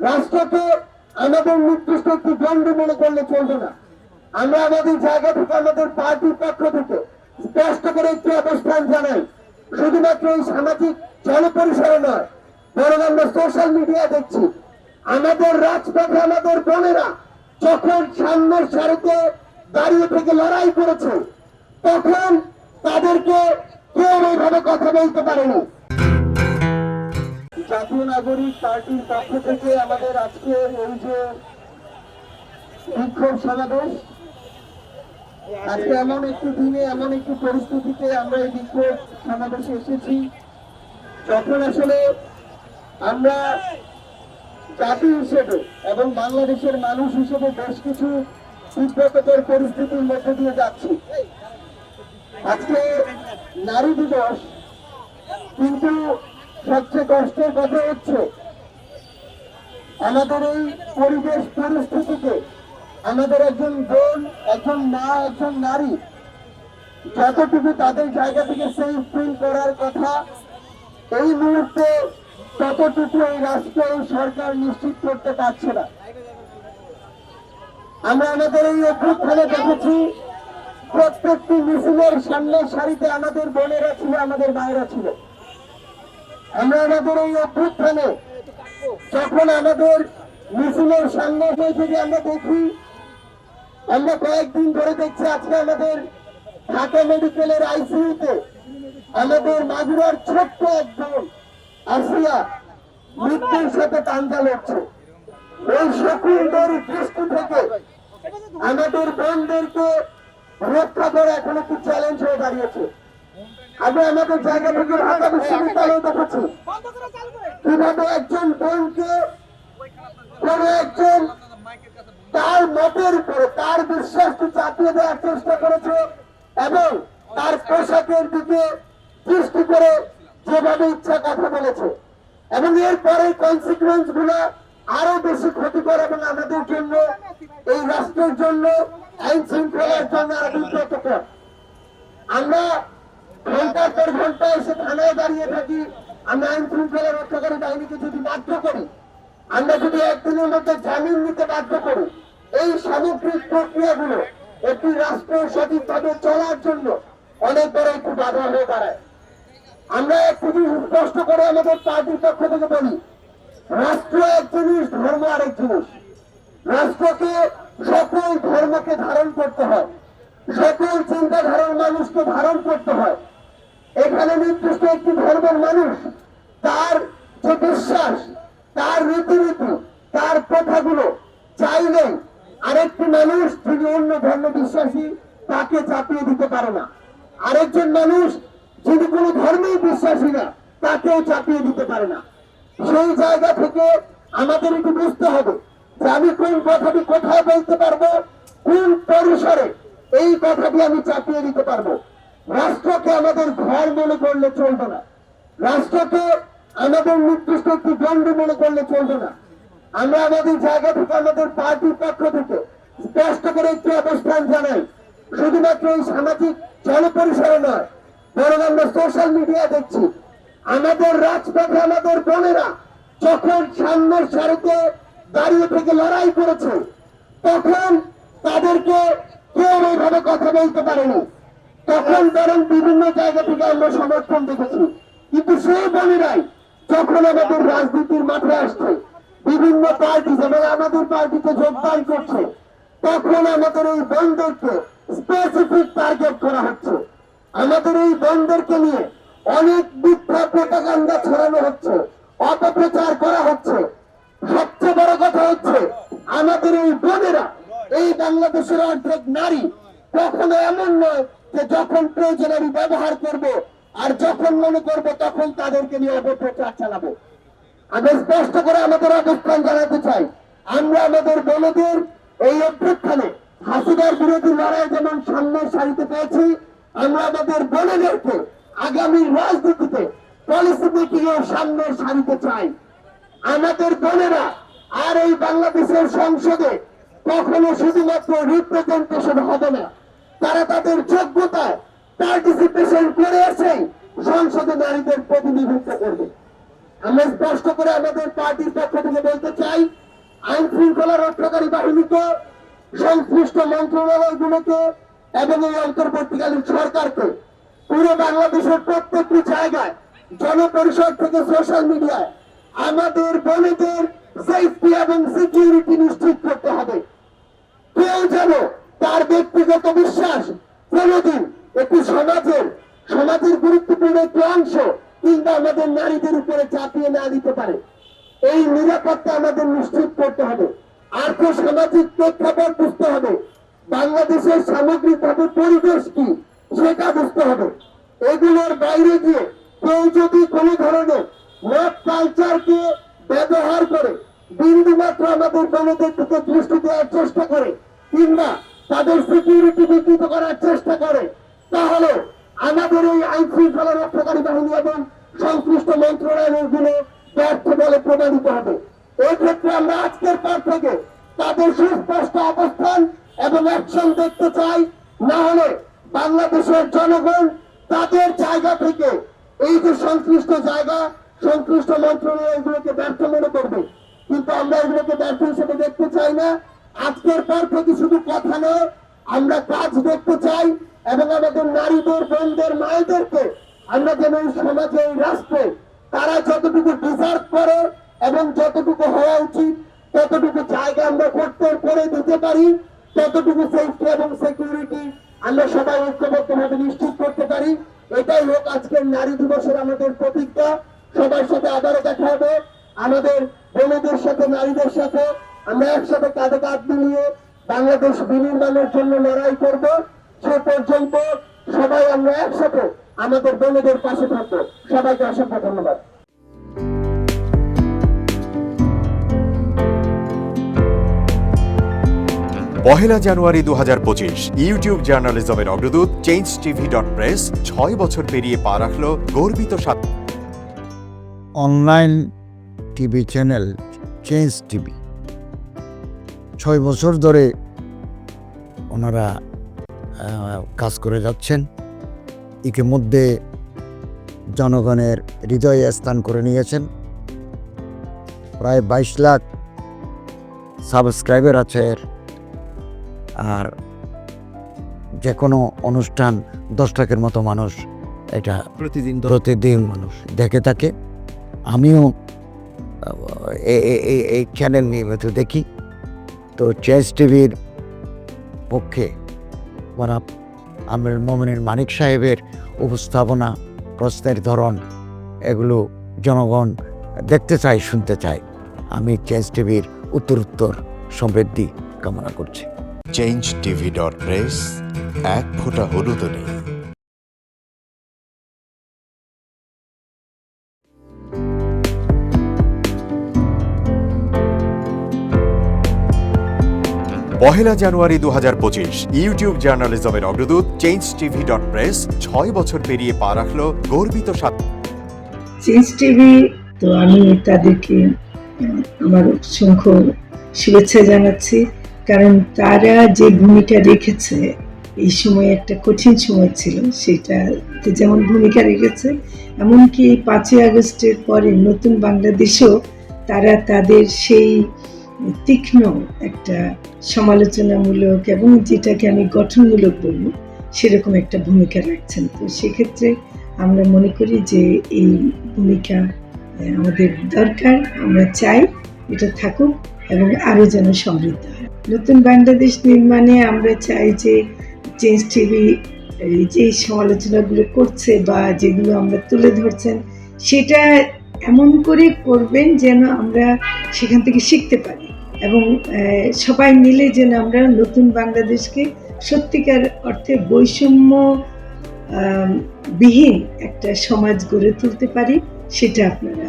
রাষ্ট্রকে আমাদের নির্দিষ্ট একটি দণ্ড মনে করলে চলবে না। আমরা আমাদের জায়গা থেকে আমাদের পার্টির পক্ষ থেকে স্পষ্ট করে একটি অবস্থান জানাই, শুধুমাত্র এই সামাজিক জনপরিসরে নয়, বরং আমরা সোশ্যাল মিডিয়া দেখছি আমাদের রাজপথে আমাদের বোনেরা যখন সামনের সারিতে দাঁড়িয়ে থেকে লড়াই করেছে, তখন তাদেরকে কেউ এইভাবে কথা বলতে পারেনি। জাতীয় নাগরিক পার্টির পক্ষ থেকে আমাদের আজকে এই যে বিক্ষোভ সমাবেশ, আজকে এমন একটি দিনে এমন একটি পরিস্থিতিতে আমরা এই বিক্ষোভ সমাবেশে এসেছি যখন আসলে আমরা জাতি হিসেবে এবং বাংলাদেশের মানুষ হিসেবে বেশ কিছু বিব্রতকর পরিস্থিতির মধ্যে দিয়ে যাচ্ছি। আজকে নারী দিবস, কিন্তু সবচেয়ে কষ্টের কথা হচ্ছে আমাদের এই পরিবেশ পরিস্থিতিতে আমাদের একজন বোন, একজন মা, একজন নারী যতটুকু তাদের জায়গা থেকে সেফ ফিল করার কথা, এই মুহূর্তে ততটুকু এই রাষ্ট্র সরকার নিশ্চিত করতে পারছে না। আমরা আমাদের এই অভ্যুত্থানে দেখেছি প্রত্যেকটি মিছিলের সামনের সারিতে আমাদের বোনেরা ছিল, আমাদের মায়েরা ছিল। আমরা আমাদের এই অভ্যুত্থানে যখন আমাদের মিছিলের সামনে যদি আমরা দেখি, আমরা কয়েকদিন ধরে দেখছি আজকে আমাদের ঢাকা মেডিকেলের আইসিইউতে আমাদের মাগুরার ছোট্ট একজন আসিয়া মৃত্যুর সাথে টাঙ্গা লড়ছে। এই সকলদের দৃষ্টি থেকে আমাদের বোনদেরকে রক্ষা করা এখন একটি চ্যালেঞ্জ হয়ে দাঁড়িয়েছে। আমরা আমাদের জায়গা থেকে ঢাকা বিশ্ববিদ্যালয়ে দেখেছি কিভাবে একজন বোনকে কোন একজন তার মতের উপরে তার বিশ্বাসকে চাপিয়ে দেওয়ার চেষ্টা করেছে এবং তার পোশাকের দিকে দৃষ্টি করে যেভাবে ইচ্ছা কথা বলেছে, এবং এরপরে কনসিকুয়েন্স গুলো আরো বেশি ক্ষতিকর এবং আমাদের জন্য, এই রাষ্ট্রের জন্য, আইন শৃঙ্খলার জন্য আরো বিব্রতকর। আমরা ঘন্টার পর ঘন্টা এসে থানায় দাঁড়িয়ে থাকি, আমরা আইন শৃঙ্খলা রক্ষাকারী বাহিনীকে যদি বাধ্য করি, আমরা যদি একদিনের মধ্যে জামিন নিতে বাধ্য করি, এই সামগ্রিক প্রক্রিয়াগুলো একটি রাষ্ট্র সঠিকভাবে চলার জন্য অনেক বড় একটু বাধা হয়ে দাঁড়ায়। আমরা খুবই স্পষ্ট করে আমাদের পার্টির পক্ষ থেকে বলি, রাষ্ট্র এক জিনিস, ধর্ম আরেক জিনিস। রাষ্ট্রকে সকল ধর্মকে ধারণ করতে হয়, সকল চিন্তাধারার মানুষকে ধারণ করতে হয়। এখানে নির্দিষ্ট একটি ধর্মের মানুষ তার যে বিশ্বাস, তার রীতিনীতি, তার কথাগুলো চাইলে আরেকটি মানুষ যিনি অন্য ধর্ম বিশ্বাসী তাকে চাপিয়ে দিতে পারে না। আরেকজন মানুষ যিনি কোনো ধর্মেই বিশ্বাসী না তাকেও চাপিয়ে দিতে পারে না। সেই জায়গা থেকে আমাদের একটু বুঝতে হবে যে আমি কোন কথাটি কোথায় বলতে পারবো, কোন পরিসরে এই কথাটি আমি চাপিয়ে দিতে পারবো। রাষ্ট্রকে আমাদের ঘর মনে করলে চলবে না, রাষ্ট্রকে আমাদের নির্দিষ্ট একটি দণ্ড মনে করলে চলবে না। আমরা আমাদের জায়গা থেকে আমাদের পার্টির পক্ষ থেকে স্পষ্ট করে একটি অবস্থান জানাই, শুধুমাত্র এই সামাজিক জনপরিসরে নয়, বরং আমরা সোশ্যাল মিডিয়া দেখছি আমাদের রাজপথে আমাদের বোনেরা যখন সামনের সারিতে দাঁড়িয়ে থেকে লড়াই করেছে, তখন তাদেরকে কেউ এইভাবে কথা বলতে পারেনি। তখন বরং বিভিন্ন জায়গা থেকে আমরা সমর্থন দেখেছি, কিন্তু সেই বোনেরাই যখন আমাদের রাজনীতির মাঠে আসছে, বিভিন্ন পার্টি যেমন আমাদের পার্টিতে যোগদান করছে, তখন আমাদের এই বোনদেরকে স্পেসিফিক টার্গেট করা হচ্ছে। আমাদের এই বোনদেরকে নিয়ে অনেক মিথ্যা প্রপাগান্ডা ছড়ানো হচ্ছে, অপপ্রচার করা হচ্ছে। সবচেয়ে বড় কথা হচ্ছে আমাদের এই বোনেরা, এই বাংলাদেশের অর্ধেক নারী, কখনো এমন নয় যে যখন প্রয়োজন আমি ব্যবহার করব আর যখন মনে করব তখন তাদেরকে নিয়ে অপপ্রচার চালাবো। আমরা স্পষ্ট করে আমাদের অবস্থান জানাতে চাই, আমরা আমাদের বোনদের এই অভ্যুত্থানে হাসিনার বিরোধী লড়াই যেমন সামনের সারিতে পেয়েছি, আমরা আমাদের বোনদেরকে আগামী রাজনীতিতে পলিসি মেকিং এর সামনের সারিতে চাই। আমাদের বোনেরা আর এই বাংলাদেশের সংসদে কখনো শুধুমাত্র রিপ্রেজেন্টেশন হবে না, তারা তাদের যোগ্যতায় পার্টিসিপেশন করে এসে সংসদে নারীদের প্রতিনিধিত্ব করবে। আমরা স্পষ্ট করে আমাদের পার্টির পক্ষ থেকে বলতে চাই, আইন শৃঙ্খলা রক্ষাকারী বাহিনীকে, সংশ্লিষ্ট মন্ত্রণালয়গুলোকে এবং এই অন্তর্বর্তীকালীন সরকারকে পুরো বাংলাদেশের প্রত্যেকটি জায়গায়, জনপরিষদ থেকে সোশ্যাল মিডিয়ায় আমাদের বনেদের সেফটি এবং সিকিউরিটি নিশ্চিত করতে হবে। কেউ যেন তার ব্যক্তিগত বিশ্বাস কোনদিন একটি সমাজের গুরুত্বপূর্ণ একটি অংশ কিংবা আমাদের নারীদের উপরে চাপিয়ে না দিতে পারে। এই নিরাপত্তা আমাদের নিশ্চিত করতে হবে। আর্থ সামাজিক প্রেক্ষাপট বুঝতে হবে, বাংলাদেশের সামগ্রিকভাবে পরিবেশ কি সেটা বুঝতে হবে। এগুলোর বাইরে গিয়ে কেউ যদি কোনো ধরনের মদ কালচারকে ব্যবহার করে বিন্দুমাত্র আমাদের বোনদের দিকে দৃষ্টি দেওয়ার চেষ্টা করে কিংবা তাদের সিকিউরিটি বিকৃত করার চেষ্টা করে, তাহলে আমাদের এই আইন শৃঙ্খলা রক্ষাকারী বাহিনী এবং সংশ্লিষ্ট মন্ত্রণালয়গুলো ব্যর্থ বলে প্রমাণিত হবে। এই ক্ষেত্রে আমরা আজকের পর থেকে তাদের সুস্পষ্ট অবস্থান এবং অ্যাকশন দেখতে চাই। না হলে বাংলাদেশের জনগণ তাদের জায়গা থেকে এই যে সংশ্লিষ্ট জায়গা, সংশ্লিষ্ট মন্ত্রণালয়গুলোকে ব্যর্থ মনে করবে, কিন্তু আমরা এগুলোকে ব্যর্থ হিসেবে দেখতে চাই না। আজকের পর থেকে শুধু কথা নয়, আমরা কাজ দেখতে চাই এবং আমাদের নারীদের, বোনদের, মায়েদেরকে আমরা যেন এই সমাজে, এই রাষ্ট্রে তারা যতটুকু ডিজার্ভ করে এবং যতটুকু হওয়া উচিত ততটুকু জায়গা আমরা করতে করে দিতে পারি, ততটুকু সেফটি এবং সিকিউরিটি আমরা সবাই ঐক্যবদ্ধভাবে নিশ্চিত করতে পারি। এটাই হোক আজকের নারী দিবসের আমাদের প্রতিজ্ঞা। সবার সাথে আবারও দেখা হবে, আমাদের বোনদের সাথে, নারীদের সাথে আমরা একসাথে কাঁধে কাঁধ মিলিয়ে বাংলাদেশ বিনির্মাণের জন্য লড়াই করব। সে পর্যন্ত সবাই আমরা একসাথে আমাদের বোনদের পাশে থাকবো। সবাইকে অসংখ্য ধন্যবাদ। পহেলা জানুয়ারি 2025 ইউটিউব জার্নালিজমের অগ্রদূত changetv.press 6 বছর পেরিয়ে পা রাখল গর্বিত online TV channel change TV 6 বছর ধরে ওনারা কাজ করে যাচ্ছেন। ইতিমধ্যে জনগণের হৃদয়ে স্থান করে নিয়েছেন। প্রায় 22 লাখ সাবস্ক্রাইবার আছে। আর যে কোনো অনুষ্ঠান 10 লাখের মতো মানুষ এটা প্রতিদিন মানুষ দেখে থাকে। আমিও এই চ্যানেল নিয়মিত দেখি। তো চেঞ্জ টিভির পক্ষে আমির মোমিনুল মানিক সাহেবের উপস্থাপনা, প্রশ্নের ধরন, এগুলো জনগণ দেখতে চায়, শুনতে চায়। আমি চেঞ্জ টিভির উত্তরোত্তর সমৃদ্ধি কামনা করছি। changetv.press এক ফোঁটা হলুদও নেই। পহেলা জানুয়ারি 2025 ইউটিউব জার্নালিজমের অগ্রদূত changetv.press 6 বছর পেরিয়ে পা রাখল গর্বিত চেঞ্জ টিভি। তো আমি তাদেরকে আমার অসংখ্য শুভেচ্ছা জানাচ্ছি, কারণ তারা যে ভূমিকা রেখেছে এই সময়, একটা কঠিন সময় ছিল, সেটাতে যেমন ভূমিকা রেখেছে, এমনকি 5ই আগস্টের পরে নতুন বাংলাদেশেও তারা তাদের সেই তীক্ষ্ণ একটা সমালোচনামূলক এবং যেটাকে আমি গঠনমূলক বলব সেরকম একটা ভূমিকা রাখছেন। তো সেক্ষেত্রে আমরা মনে করি যে এই ভূমিকা আমাদের দরকার, আমরা চাই এটা থাকুক এবং আরও যেন সমৃদ্ধ হয়। নতুন বাংলাদেশ নির্মাণে আমরা চাই যে চেঞ্জ টিভি যে সমালোচনাগুলো করছে বা যেগুলো আমরা তুলে ধরছেন, সেটা এমন করে করবেন যেন আমরা সেখান থেকে শিখতে পারি এবং সবাই মিলে যেন আমরা নতুন বাংলাদেশকে সত্যিকার অর্থে বৈষম্য বিহীন একটা সমাজ গড়ে তুলতে পারি, সেটা আপনারা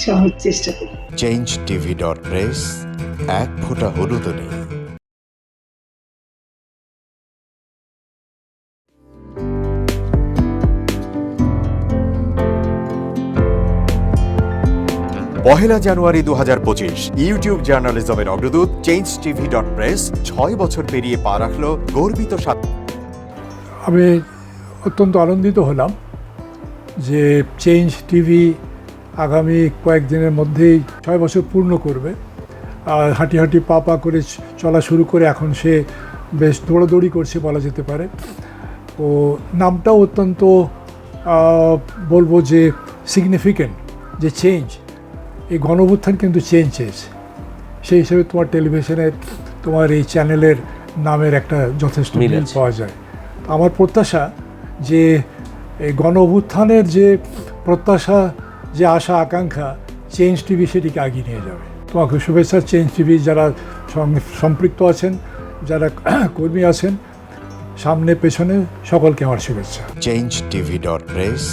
সহজ চেষ্টা করুন। changetv.press এক ফোঁটা হলুদও নেই। পহেলা জানুয়ারি 2025 ইউটিউব জার্নালিজমের অগ্রদূত changetv.press 6 বছর পেরিয়ে পা রাখল গর্বিত আমি অত্যন্ত আনন্দিত হলাম যে চেঞ্জ টিভি আগামী কয়েকদিনের মধ্যেই 6 বছর পূর্ণ করবে। আর হাঁটি হাঁটি পা পা করে চলা শুরু করে এখন সে বেশ দৌড়াদৌড়ি করছে বলা যেতে পারে। ও নামটাও অত্যন্ত বলবো যে সিগনিফিক্যান্ট, যে চেঞ্জ, এই গণঅভ্যুত্থান কিন্তু চেঞ্জ চেয়েছে। সেই হিসেবে তোমার টেলিভিশনের, তোমার এই চ্যানেলের নামের একটা যথেষ্ট মিল পাওয়া যায়। আমার প্রত্যাশা যে এই গণঅভ্যুত্থানের যে প্রত্যাশা, যে আশা আকাঙ্ক্ষা, চেঞ্জ টিভি সেটিকে এগিয়ে নিয়ে যাবে। তোমাকে শুভেচ্ছা। চেঞ্জ টিভি যারা সম্পৃক্ত আছেন, যারা কর্মী আছেন, সামনে পেছনে সকলকে আমার শুভেচ্ছা। changetv.press,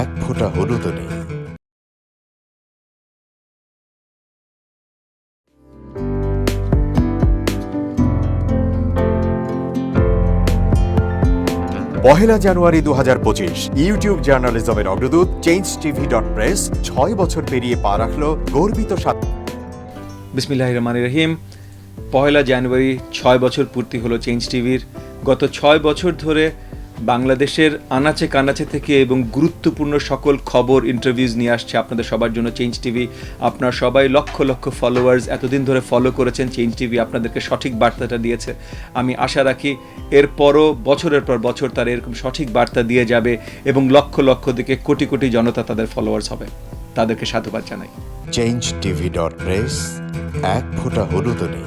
এক ফোঁটা হলুদও নেই। পহেলা জানুয়ারি 2025 ইউটিউব জার্নালিজমের অগ্রদূত changetv.press 6 বছর পেরিয়ে পা রাখল গর্বিত বিসমিল্লাহির রহমানির রহিম। পহেলা জানুয়ারি 6 বছর পূর্তি হলো চেঞ্জ টিভির। গত 6 বছর ধরে বাংলাদেশের আনাচে কানাচে থেকে এবং গুরুত্বপূর্ণ সকল খবর, ইন্টারভিউজ নিয়ে আসছে আপনাদের সবার জন্য চেঞ্জ টিভি। আপনারা সবাই লক্ষ লক্ষ ফলোয়ার্স এতদিন ধরে ফলো করেছেন চেঞ্জ টিভি, আপনাদেরকে সঠিক বার্তাটা দিয়েছে। আমি আশা রাখি এরপরও বছরের পর বছর তারা এরকম সঠিক বার্তা দিয়ে যাবে এবং লক্ষ লক্ষ থেকে কোটি কোটি জনতা তাদের ফলোয়ার্স হবে। তাদেরকে সাধুবাদ জানাই। changetv.press, এক ফোঁটা হলুদও নেই।